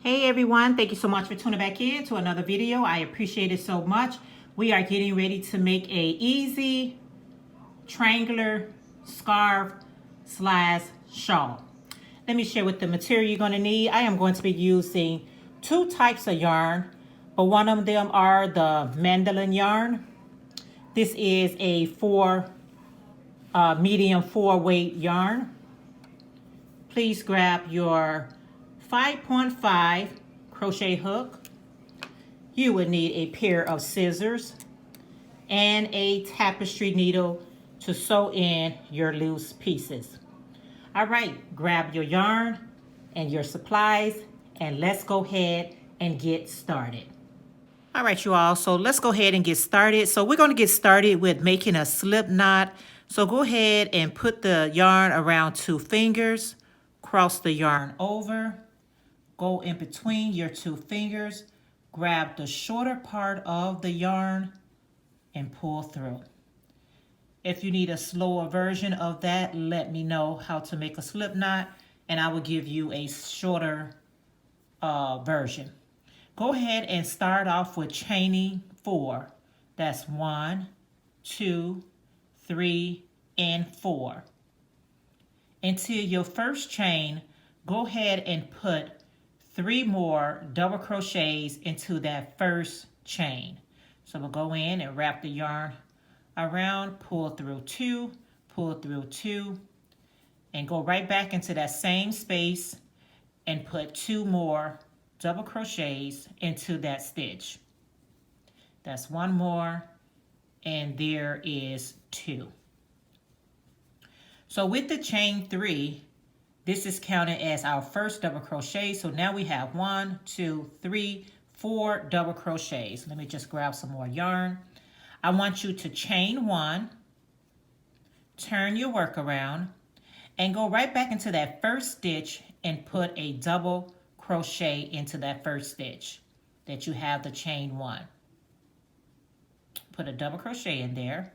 Hey everyone, thank you so much for tuning back in to another video. I appreciate it so much. We are getting ready to make a easy triangular scarf slash shawl. Let me share what the material you're going to need. I am going to be using two types of yarn, but one of them are the mandolin yarn. This is a medium 4-weight yarn. Please grab your 5.5 crochet hook. You would need a pair of scissors and a tapestry needle to sew in your loose pieces. All right, grab your yarn and your supplies and let's go ahead and get started. All right, you all, so let's go ahead and get started. So we're going to get started with making a slip knot. So go ahead and put the yarn around 2 fingers, cross the yarn over, go in between your 2 fingers, grab the shorter part of the yarn and pull through. If you need a slower version of that, let me know how to make a slip knot and I will give you a shorter version. Go ahead and start off with chaining 4. That's 1, 2, 3, and 4. Until your first chain, go ahead and put 3 more double crochets into that first chain. So we'll go in and wrap the yarn around, pull through 2, pull through 2, and go right back into that same space and put 2 more double crochets into that stitch. That's 1 more, and there is 2. So with the chain 3, this is counted as our first double crochet. So now we have 1, 2, 3, 4 double crochets. Let me just grab some more yarn. I want you to chain 1, turn your work around, and go right back into that first stitch and put a double crochet into that first stitch that you have the chain 1. Put a double crochet in there,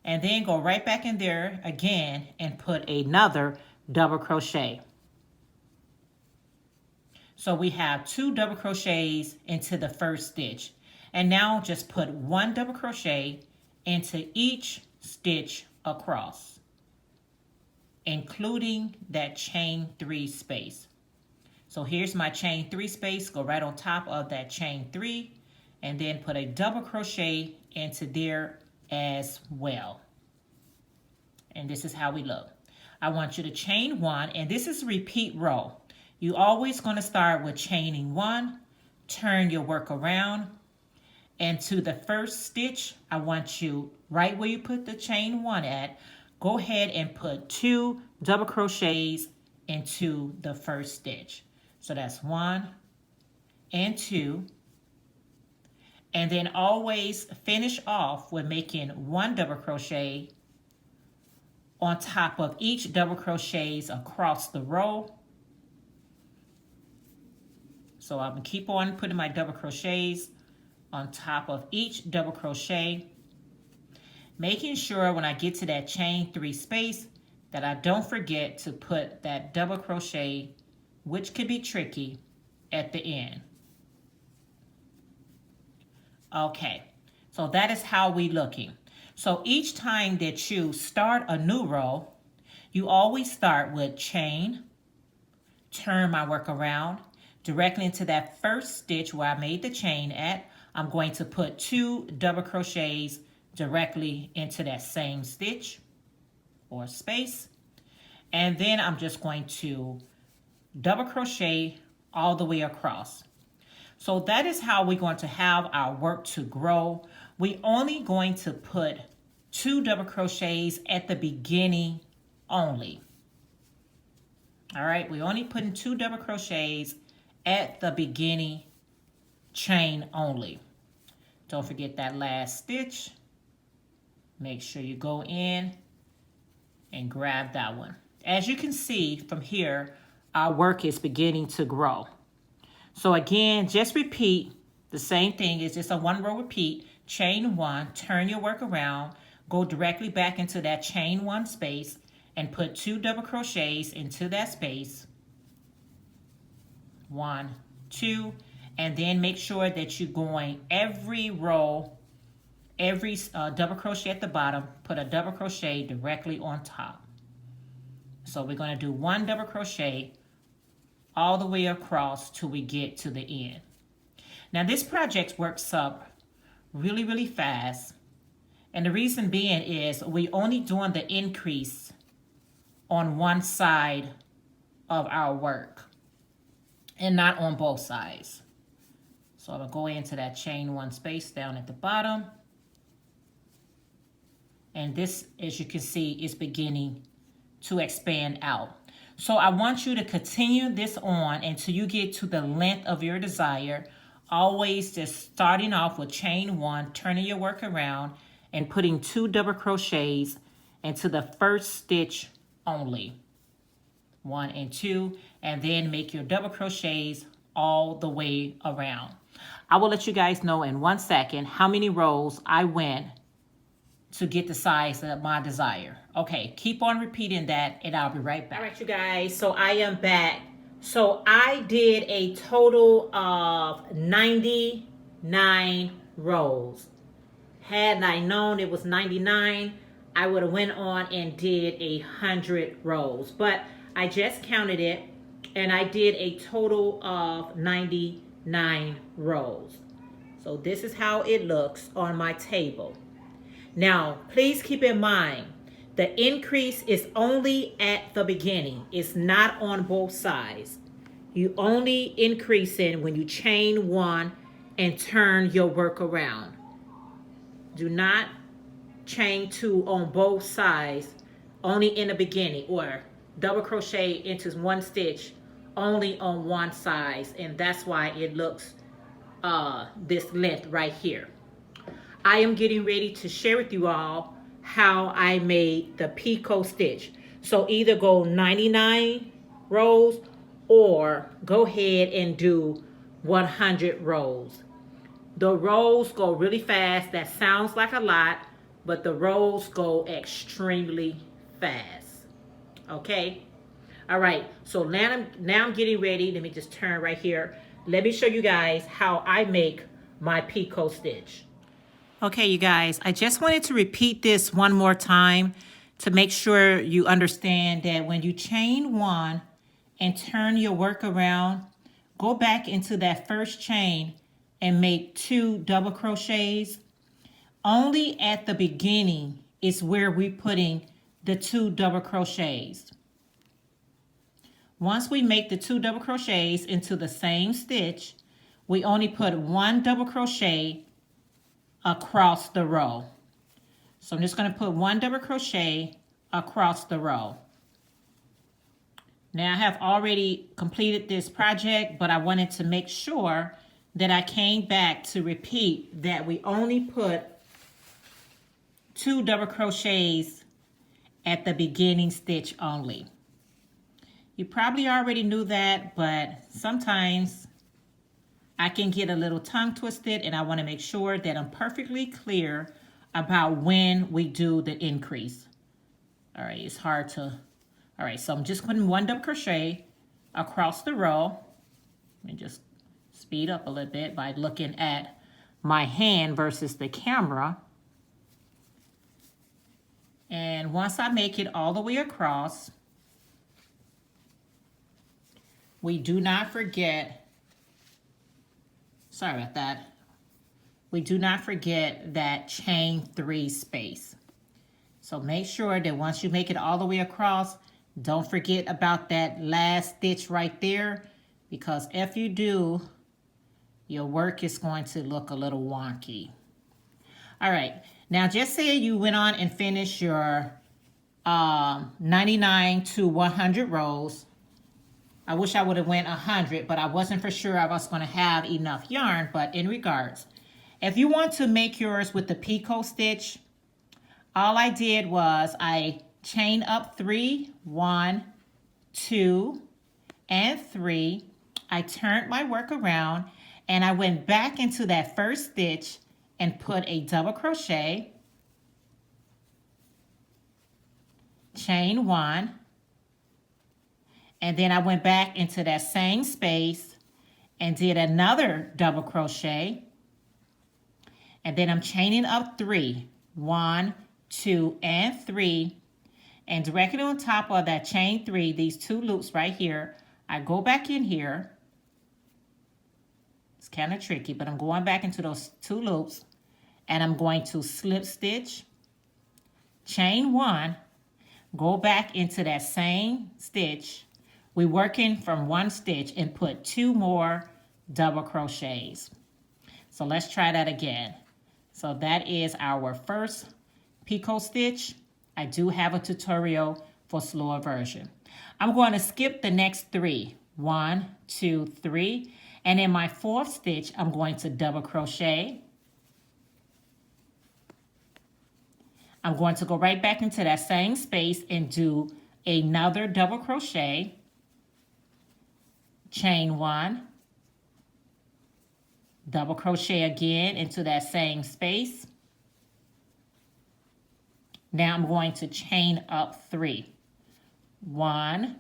and then go right back in there again and put another double crochet. So we have 2 double crochets into the first stitch. And now just put 1 double crochet into each stitch across, including that chain 3 space. So here's my chain 3 space. Go right on top of that chain 3 and then put a double crochet into there as well. And this is how we look. I want you to chain 1, and this is a repeat row. You always going to start with chaining 1, turn your work around, and to the first stitch, I want you right where you put the chain 1 at, go ahead and put 2 double crochets into the first stitch. So that's 1 and 2. And then always finish off with making 1 double crochet on top of each double crochets across the row. So I'm going to keep on putting my double crochets on top of each double crochet, making sure when I get to that chain 3 space that I don't forget to put that double crochet, which could be tricky, at the end. Okay, so that is how we looking. So each time that you start a new row, you always start with chain, turn my work around, directly into that first stitch where I made the chain at. I'm going to put 2 double crochets directly into that same stitch or space. And then I'm just going to double crochet all the way across. So that is how we're going to have our work to grow. We're only going to put 2 double crochets at the beginning only. All right, we're only putting 2 double crochets at the beginning chain only. Don't forget that last stitch. Make sure you go in and grab that one. As you can see from here, our work is beginning to grow. So again, just repeat the same thing. It's just a 1 row repeat. Chain 1, turn your work around, go directly back into that chain 1 space and put 2 double crochets into that space. 1, 2, and then make sure that you're going every row, every double crochet at the bottom, put a double crochet directly on top. So we're going to do 1 double crochet all the way across till we get to the end. Now this project works up really, really fast. And the reason being is we only doing the increase on one side of our work and not on both sides. So I'm going to go into that chain 1 space down at the bottom. And this, as you can see, is beginning to expand out. So I want you to continue this on until you get to the length of your desire. Always just starting off with chain 1, turning your work around, and putting 2 double crochets into the first stitch only. 1 and 2, and then make your double crochets all the way around. I will let you guys know in 1 second how many rows I went to get the size of my desire. Okay, keep on repeating that and I'll be right back. All right, you guys, so I am back. So I did a total of 99 rows. Had I known it was 99, I would have went on and did 100 rows. But I just counted it and I did a total of 99 rows. So this is how it looks on my table. Now, please keep in mind, the increase is only at the beginning. It's not on both sides. You only increasing when you chain 1 and turn your work around. Do not chain 2 on both sides, only in the beginning, or double crochet into 1 stitch only on one side, and that's why it looks this length right here. I am getting ready to share with you all how I made the Pico Stitch. So either go 99 rows or go ahead and do 100 rows. The rows go really fast. That sounds like a lot, but the rows go extremely fast. Okay? All right, so now I'm getting ready. Let me just turn right here. Let me show you guys how I make my Pico Stitch. Okay, you guys, I just wanted to repeat this one more time to make sure you understand that when you chain 1 and turn your work around, go back into that first chain and make 2 double crochets. Only at the beginning is where we're putting the 2 double crochets. Once we make the 2 double crochets into the same stitch, we only put 1 double crochet across the row. So I'm just going to put 1 double crochet across the row. Now I have already completed this project, but I wanted to make sure that I came back to repeat that we only put 2 double crochets at the beginning stitch only. You probably already knew that, but sometimes I can get a little tongue twisted, and I want to make sure that I'm perfectly clear about when we do the increase. All right, it's hard to... All right, so I'm just putting 1 double crochet across the row. Let me just speed up a little bit by looking at my hand versus the camera. And once I make it all the way across, we do not forget, sorry about that, we do not forget that chain 3 space. So make sure that once you make it all the way across, don't forget about that last stitch right there, because if you do, your work is going to look a little wonky. All right, now just say you went on and finished your 99 to 100 rows. I wish I would have went 100, but I wasn't for sure I was going to have enough yarn. But in regards, if you want to make yours with the Pico Stitch, all I did was I chain up 3, 1, 2, and 3. I turned my work around and I went back into that first stitch and put a double crochet, chain 1, and then I went back into that same space and did another double crochet. And then I'm chaining up 3. 1, 2, and 3. And directly on top of that chain 3, these 2 loops right here, I go back in here. It's kind of tricky, but I'm going back into those 2 loops, and I'm going to slip stitch, chain 1, go back into that same stitch. We're working from 1 stitch and put 2 more double crochets. So let's try that again. So that is our first Pico stitch. I do have a tutorial for slower version. I'm going to skip the next 3. 1, 2, 3. And in my 4th stitch, I'm going to double crochet. I'm going to go right back into that same space and do another double crochet. Chain 1. Double crochet again into that same space. Now I'm going to chain up 3. 1,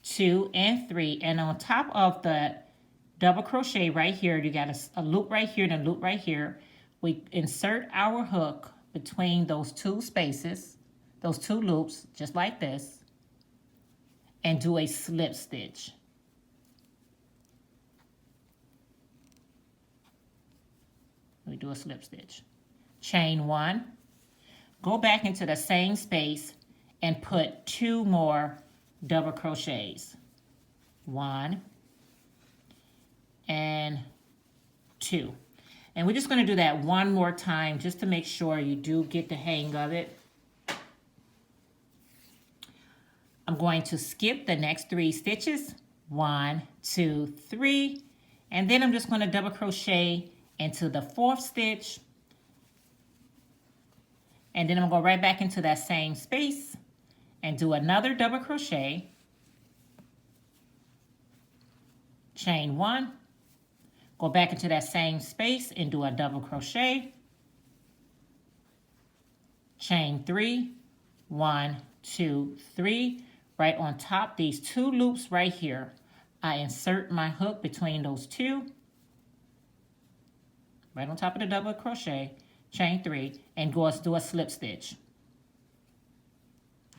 2, and 3. And on top of the double crochet right here, you got a loop right here and a loop right here. We insert our hook between those 2 spaces, those 2 loops, just like this, and do a slip stitch. We do a slip stitch. Chain 1, go back into the same space and put 2 more double crochets. 1 and 2. And we're just going to do that one more time just to make sure you do get the hang of it. I'm going to skip the next 3 stitches. 1, 2, 3. And then I'm just going to double crochet into the 4th stitch, and then I'm going to go right back into that same space and do another double crochet, chain 1, go back into that same space and do a double crochet, chain 3, 1, 2, 3, right on top these 2 loops right here. I insert my hook between those 2, right on top of the double crochet, chain 3, and go do a slip stitch.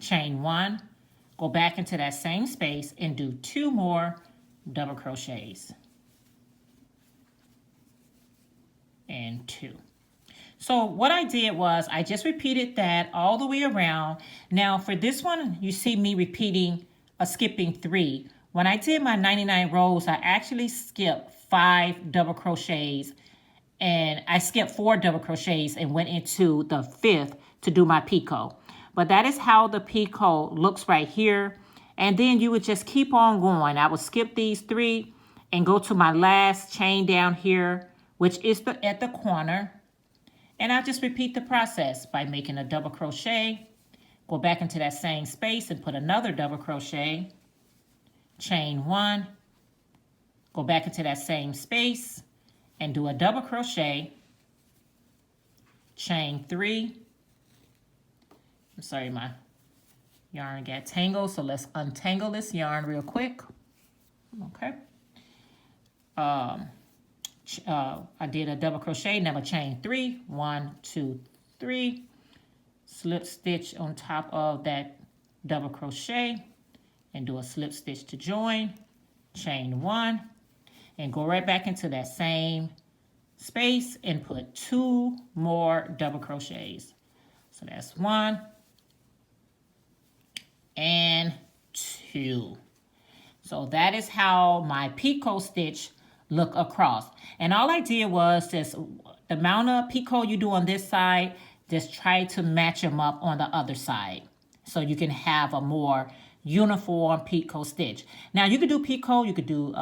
Chain 1, go back into that same space and do 2 more double crochets. And 2. So what I did was I just repeated that all the way around. Now for this one, you see me repeating skipping 3. When I did my 99 rows, I actually skipped 5 double crochets. And I skipped 4 double crochets and went into the 5th to do my picot. But that is how the picot looks right here. And then you would just keep on going. I would skip these 3 and go to my last chain down here, which is at the corner. And I'll just repeat the process by making a double crochet, go back into that same space and put another double crochet, chain 1, go back into that same space, and do a double crochet, chain 3. I'm sorry, my yarn got tangled, so let's untangle this yarn real quick. Okay. I did a double crochet, now a chain 3, 1, 2, 3, slip stitch on top of that double crochet, and do a slip stitch to join, chain 1. And go right back into that same space and put 2 more double crochets. So that's 1 and 2. So that is how my Pico stitch look across. And all I did was just the amount of picot you do on this side, just try to match them up on the other side, so you can have a more uniform Pico stitch. Now you could do picot, you could do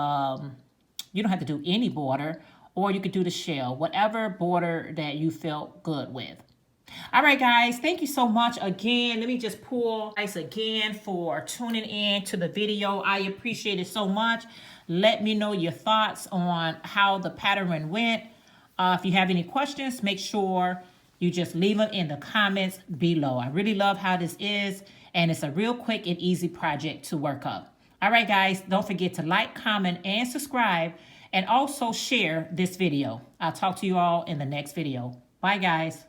you don't have to do any border, or you could do the shell, whatever border that you felt good with. All right, guys, thank you so much again. Let me just pull thanks again for tuning in to the video. I appreciate it so much. Let me know your thoughts on how the pattern went. If you have any questions, make sure you just leave them in the comments below. I really love how this is, and it's a real quick and easy project to work up. All right, guys, don't forget to like, comment, and subscribe, and also share this video. I'll talk to you all in the next video. Bye, guys.